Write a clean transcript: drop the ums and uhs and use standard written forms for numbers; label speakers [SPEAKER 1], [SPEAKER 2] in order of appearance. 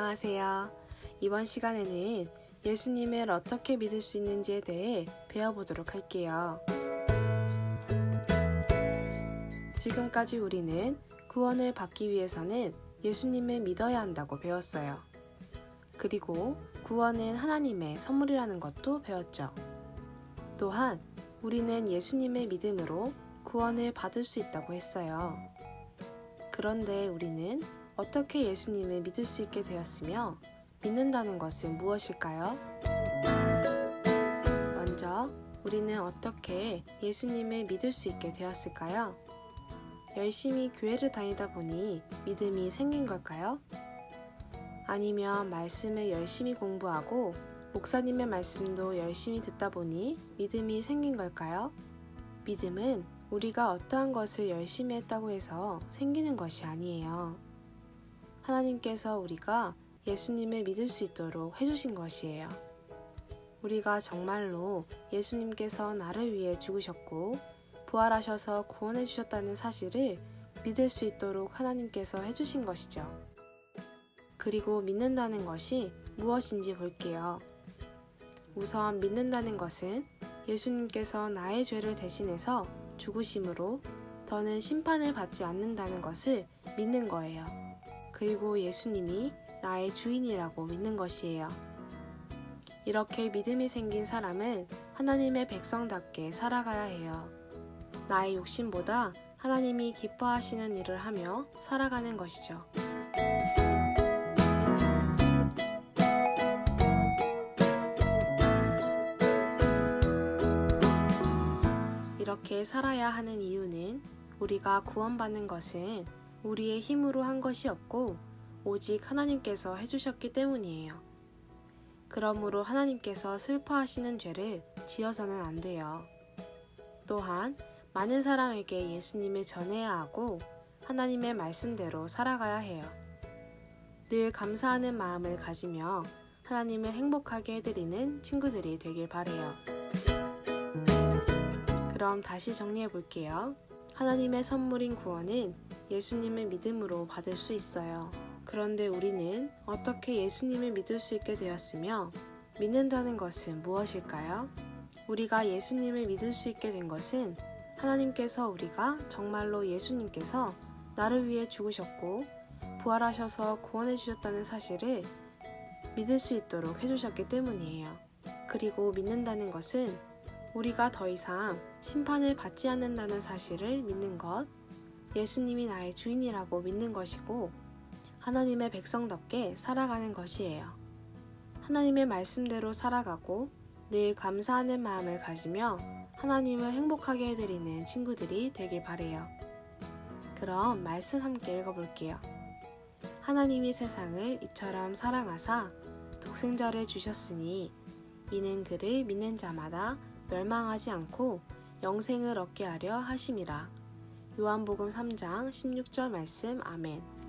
[SPEAKER 1] 안녕하세요. 이번 시간에는 예수님을 어떻게 믿을 수 있는지에 대해 배워보도록 할게요. 지금까지 우리는 구원을 받기 위해서는 예수님을 믿어야 한다고 배웠어요. 그리고 구원은 하나님의 선물이라는 것도 배웠죠. 또한 우리는 예수님을 믿음으로 구원을 받을 수 있다고 했어요. 그런데 우리는 어떻게 예수님을 믿을 수 있게 되었으며 믿는다는 것은 무엇일까요? 먼저 우리는 어떻게 예수님을 믿을 수 있게 되었을까요? 열심히 교회를 다니다 보니 믿음이 생긴 걸까요? 아니면 말씀을 열심히 공부하고 목사님의 말씀도 열심히 듣다 보니 믿음이 생긴 걸까요? 믿음은 우리가 어떠한 것을 열심히 했다고 해서 생기는 것이 아니에요. 하나님께서 우리가 예수님을 믿을 수 있도록 해주신 것이에요. 우리가 정말로 예수님께서 나를 위해 죽으셨고 부활하셔서 구원해 주셨다는 사실을 믿을 수 있도록 하나님께서 해주신 것이죠. 그리고 믿는다는 것이 무엇인지 볼게요. 우선 믿는다는 것은 예수님께서 나의 죄를 대신해서 죽으심으로 더는 심판을 받지 않는다는 것을 믿는 거예요. 그리고 예수님이 나의 주인이라고 믿는 것이에요. 이렇게 믿음이 생긴 사람은 하나님의 백성답게 살아가야 해요. 나의 욕심보다 하나님이 기뻐하시는 일을 하며 살아가는 것이죠. 이렇게 살아야 하는 이유는 우리가 구원받는 것은 우리의 힘으로 한 것이 없고 오직 하나님께서 해주셨기 때문이에요. 그러므로 하나님께서 슬퍼하시는 죄를 지어서는 안 돼요. 또한 많은 사람에게 예수님을 전해야 하고 하나님의 말씀대로 살아가야 해요. 늘 감사하는 마음을 가지며 하나님을 행복하게 해드리는 친구들이 되길 바래요. 그럼 다시 정리해 볼게요. 하나님의 선물인 구원은 예수님을 믿음으로 받을 수 있어요. 그런데 우리는 어떻게 예수님을 믿을 수 있게 되었으며 믿는다는 것은 무엇일까요? 우리가 예수님을 믿을 수 있게 된 것은 하나님께서 우리가 정말로 예수님께서 나를 위해 죽으셨고 부활하셔서 구원해 주셨다는 사실을 믿을 수 있도록 해주셨기 때문이에요. 그리고 믿는다는 것은 우리가 더 이상 심판을 받지 않는다는 사실을 믿는 것, 예수님이 나의 주인이라고 믿는 것이고 하나님의 백성답게 살아가는 것이에요. 하나님의 말씀대로 살아가고 늘 감사하는 마음을 가지며 하나님을 행복하게 해드리는 친구들이 되길 바래요. 그럼 말씀 함께 읽어볼게요. 하나님이 세상을 이처럼 사랑하사 독생자를 주셨으니 이는 그를 믿는 자마다 멸망하지 않고 영생을 얻게 하려 하심이라. 요한복음 3장 16절 말씀. 아멘.